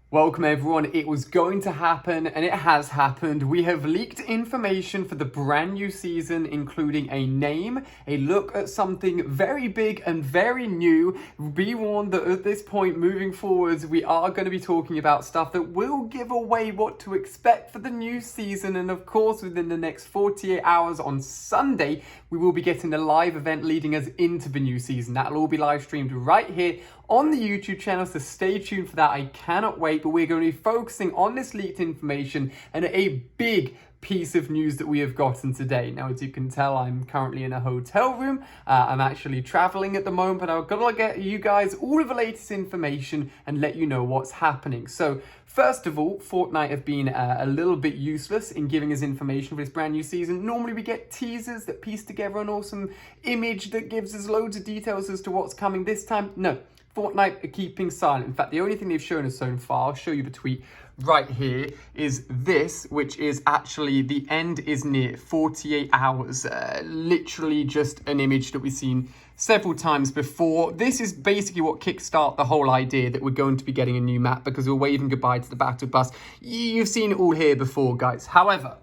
Welcome everyone, it was going to happen and it has happened. We have leaked information for the brand new season, including a name, a look at something very big and very new. Be warned that at this point moving forwards, we are going to be talking about stuff that will give away what to expect for the new season. And of course, within the next 48 hours on Sunday, we will be getting a live event leading us into the new season. That'll all be live streamed right here on the YouTube channel, so stay tuned for that. I cannot wait, but we're going to be focusing on this leaked information and a big piece of news that we have gotten today. Now, as you can tell, I'm currently in a hotel room. I'm actually traveling at the moment, but I've got to get you guys all of the latest information and let you know what's happening. So first of all, Fortnite have been a little bit useless in giving us information for this brand new season. Normally we get teasers that piece together an awesome image that gives us loads of details as to what's coming. This time, no. Fortnite are keeping silent. In fact, the only thing they've shown us so far, I'll show you the tweet right here, is this, which is actually the end is near, 48 hours. Literally just an image that we've seen several times before. This is basically what kickstarted the whole idea that we're going to be getting a new map because we're waving goodbye to the battle bus. You've seen it all here before, guys. However,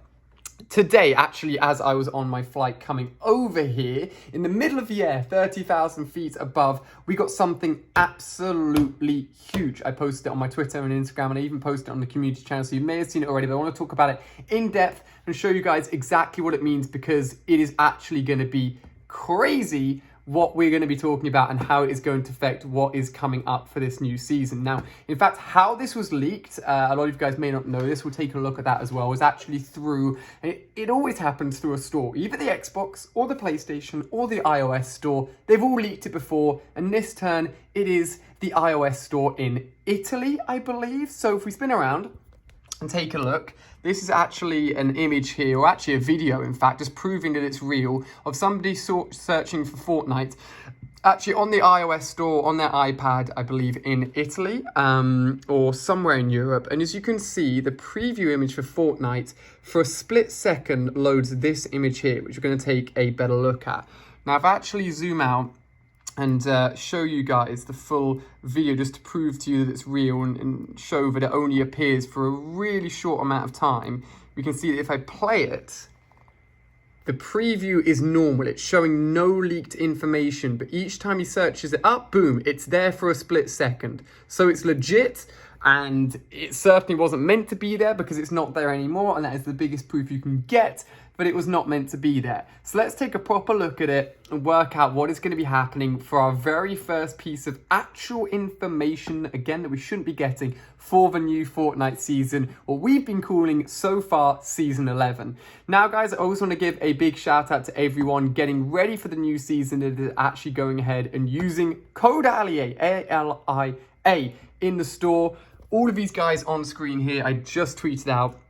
today, actually, as I was on my flight coming over here, in the middle of the air, 30,000 feet above, we got something absolutely huge. I posted it on my Twitter and Instagram, and I even posted it on the community channel, so you may have seen it already, but I want to talk about it in depth and show you guys exactly what it means, because it is actually going to be crazy what we're going to be talking about and how it is going to affect what is coming up for this new season. Now, in fact, how this was leaked, a lot of you guys may not know this, we'll take a look at that as well, was actually through, and it always happens through a store, either the Xbox or the PlayStation or the iOS store. They've all leaked it before, and this turn, it is the iOS store in Italy, I believe. So if we spin around and take a look, this is actually an image here, or actually a video, in fact, just proving that it's real, of somebody searching for Fortnite, actually on the iOS store, on their iPad, I believe, in Italy, or somewhere in Europe. And as you can see, the preview image for Fortnite, for a split second, loads this image here, which we're going to take a better look at. Now, if I actually zoom out and show you guys the full video just to prove to you that it's real and show that it only appears for a really short amount of time, we can see that if I play it, the preview is normal. It's showing no leaked information, but each time he searches it up, boom, it's there for a split second. So it's legit, and it certainly wasn't meant to be there because it's not there anymore, and that is the biggest proof you can get, but it was not meant to be there. So let's take a proper look at it and work out what is going to be happening for our very first piece of actual information, again, that we shouldn't be getting for the new Fortnite season, what we've been calling so far Season 11. Now, guys, I always want to give a big shout out to everyone getting ready for the new season that is actually going ahead and using code ALIA, A-L-I-A, in the store. All of these guys on screen here, I just tweeted out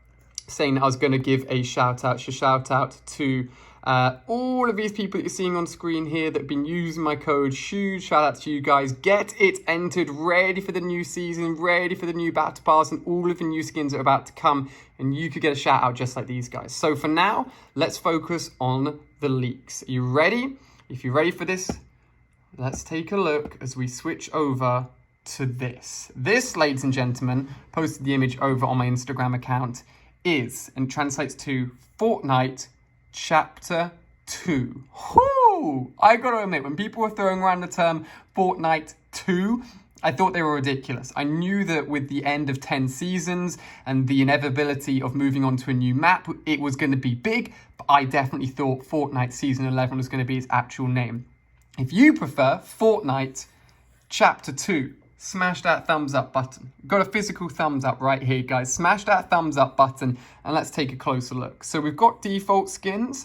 saying that I was going to give a shout out to all of these people that you're seeing on screen here that have been using my code. Huge shout out to you guys. Get it entered, ready for the new season, ready for the new battle pass and all of the new skins that are about to come, and you could get a shout out just like these guys. So for now, let's focus on the leaks. Are you ready? If you're ready for this, let's take a look as we switch over to this. This, ladies and gentlemen, posted the image over on my Instagram account, is, and translates to, Fortnite Chapter 2. Whoo! I gotta admit, when people were throwing around the term Fortnite 2, I thought they were ridiculous. I knew that with the end of 10 seasons and the inevitability of moving on to a new map, it was going to be big, but I definitely thought Fortnite Season 11 was going to be its actual name. If you prefer Fortnite Chapter 2, smash that thumbs up button. Got a physical thumbs up right here, guys. Smash that thumbs up button and let's take a closer look. So we've got default skins.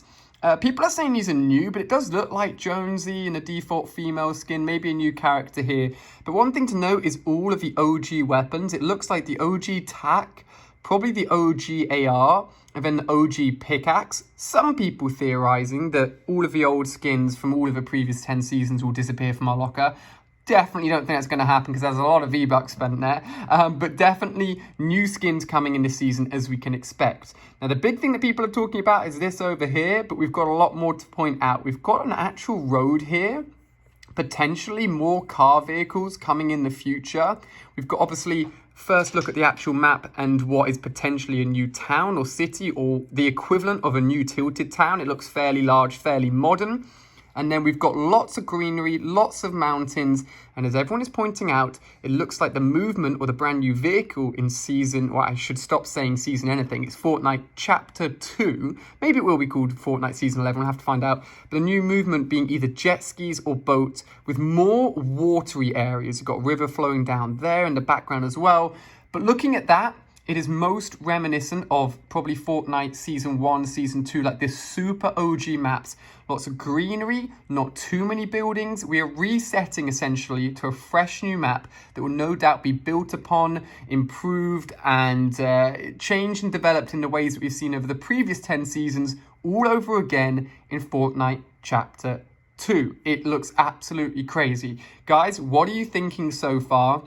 People are saying these are new, but it does look like Jonesy and a default female skin, maybe a new character here. But one thing to note is all of the OG weapons. It looks like the OG tack, probably the OG AR, and then the OG pickaxe. Some people theorizing that all of the old skins from all of the previous 10 seasons will disappear from our locker. Definitely don't think that's going to happen because there's a lot of V-Bucks spent there. But definitely new skins coming in this season as we can expect. Now, the big thing that people are talking about is this over here, but we've got a lot more to point out. We've got an actual road here potentially more car vehicles coming in the future. We've got obviously first look at the actual map and what is potentially a new town or city or the equivalent of a new tilted town. It looks fairly large, fairly modern. And then we've got lots of greenery, lots of mountains. And as everyone is pointing out, it looks like the movement or the brand new vehicle in season, or I should stop saying season anything. It's Fortnite Chapter 2. Maybe it will be called Fortnite Season 11. We'll have to find out. But the new movement being either jet skis or boats with more watery areas. You've got a river flowing down there in the background as well. But looking at that, it is most reminiscent of probably Fortnite Season 1, Season 2, like this super OG maps. Lots of greenery, not too many buildings. We are resetting essentially to a fresh new map that will no doubt be built upon, improved, and changed and developed in the ways that we've seen over the previous 10 seasons, all over again in Fortnite Chapter 2. It looks absolutely crazy. Guys, what are you thinking so far?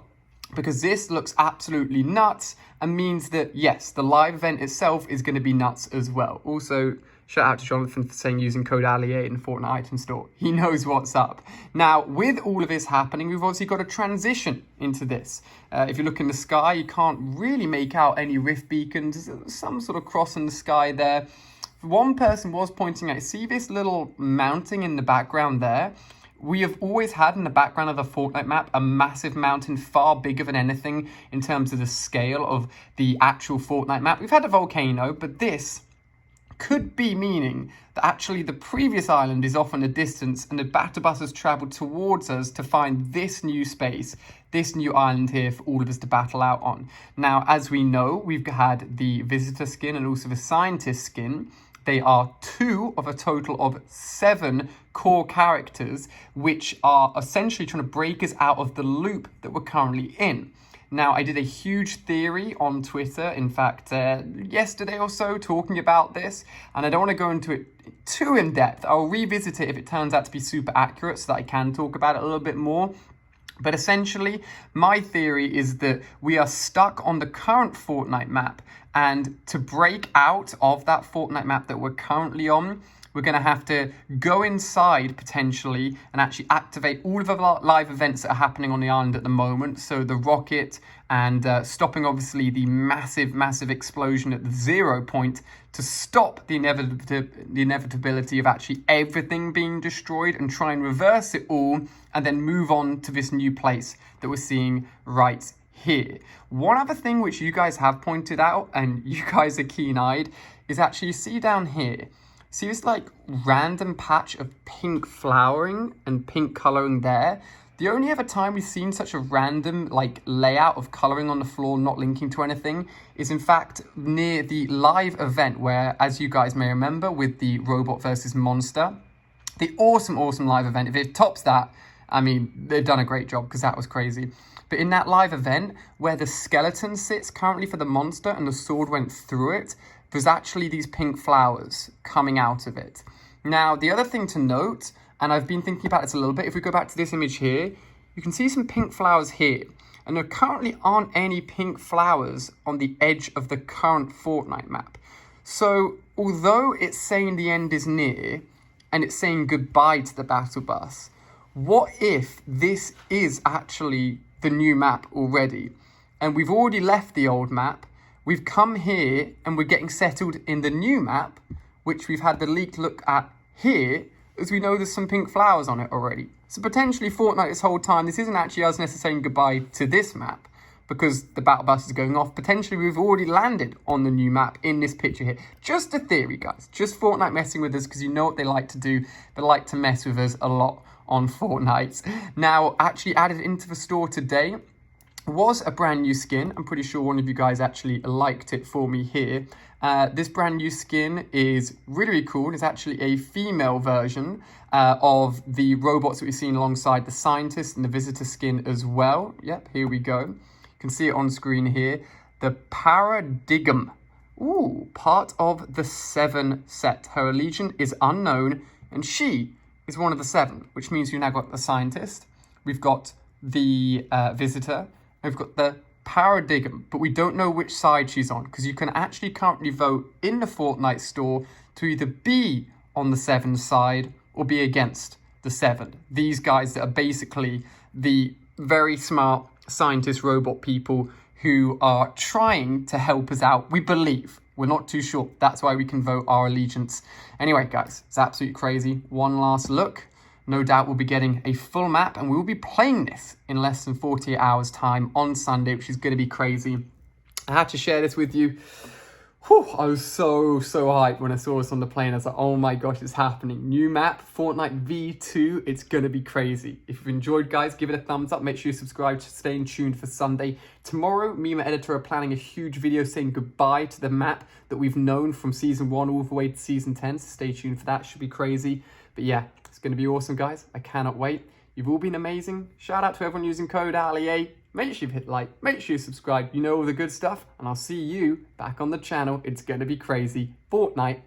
Because this looks absolutely nuts and means that, yes, the live event itself is going to be nuts as well. Also, shout out to Jonathan for saying using code Ali8 in the Fortnite item store. He knows what's up. Now, with all of this happening, we've obviously got a transition into this. If you look in the sky, you can't really make out any rift beacons. There's some sort of cross in the sky there. One person was pointing out, see this little mounting in the background there? We have always had in the background of the Fortnite map a massive mountain far bigger than anything in terms of the scale of the actual Fortnite map. We've had a volcano, but this could be meaning that actually the previous island is off in the distance and the battle bus has traveled towards us to find this new space, this new island here for all of us to battle out on. Now, as we know, we've had the visitor skin and also the scientist skin. They are 2 of a total of 7 core characters, which are essentially trying to break us out of the loop that we're currently in. Now, I did a huge theory on Twitter, in fact, yesterday or so, talking about this, and I don't want to go into it too in depth. I'll revisit it if it turns out to be super accurate so that I can talk about it a little bit more. But essentially, my theory is that we are stuck on the current Fortnite map, and to break out of that Fortnite map that we're currently on, we're going to have to go inside potentially and actually activate all of the live events that are happening on the island at the moment. So the rocket and stopping obviously the massive explosion at the 0 point to stop the inevitability of actually everything being destroyed and try and reverse it all and then move on to this new place that we're seeing right here. One other thing which you guys have pointed out and you guys are keen-eyed is actually you see down here, see this like random patch of pink flowering and pink coloring there? The only other time we've seen such a random like layout of coloring on the floor not linking to anything is in fact near the live event where, as you guys may remember, with the robot versus monster, the awesome live event. If it tops that, I mean, they've done a great job because that was crazy. But in that live event where the skeleton sits currently for the monster and the sword went through it, there's actually these pink flowers coming out of it. Now, the other thing to note, and I've been thinking about this a little bit, if we go back to this image here, you can see some pink flowers here. And there currently aren't any pink flowers on the edge of the current Fortnite map. So, although it's saying the end is near, and it's saying goodbye to the battle bus, what if this is actually the new map already? And we've already left the old map, we've come here and we're getting settled in the new map, which we've had the leaked look at here, as we know there's some pink flowers on it already. So potentially Fortnite this whole time, this isn't actually us necessarily saying goodbye to this map, because the battle bus is going off. Potentially we've already landed on the new map in this picture here. Just a theory, guys. Just Fortnite messing with us, because you know what they like to do. They like to mess with us a lot on Fortnite. Now, actually added into the store today was a brand new skin. I'm pretty sure one of you guys actually liked it for me here. This brand new skin is really cool. It's actually a female version of the robots that we've seen alongside the scientist and the visitor skin as well. Yep, here we go. You can see it on screen here. The Paradigm. Ooh, part of the 7 set. Her allegiance is unknown, and she is one of the 7, which means you've now got the scientist, we've got the visitor, we've got the Paradigm, but we don't know which side she's on, because you can actually currently vote in the Fortnite store to either be on the 7 side or be against the 7. These guys that are basically the very smart scientist robot people who are trying to help us out, we believe. We're not too sure. That's why we can vote our allegiance. Anyway, guys, it's absolutely crazy. One last look. No doubt we'll be getting a full map, and we will be playing this in less than 48 hours time on Sunday, which is going to be crazy. I had to share this with you. Whew, I was so hyped when I saw this on the plane. I was like, oh my gosh, it's happening. New map, Fortnite V2. It's going to be crazy. If you've enjoyed, guys, give it a thumbs up. Make sure you subscribe to stay tuned for Sunday. Tomorrow, me and my editor are planning a huge video saying goodbye to the map that we've known from Season 1 all the way to Season 10. So stay tuned for that. Should be crazy. But yeah, it's going to be awesome, guys. I cannot wait. You've all been amazing. Shout out to everyone using code ALIA. Make sure you hit like, make sure you subscribe. You know all the good stuff. And I'll see you back on the channel. It's going to be crazy. Fortnite.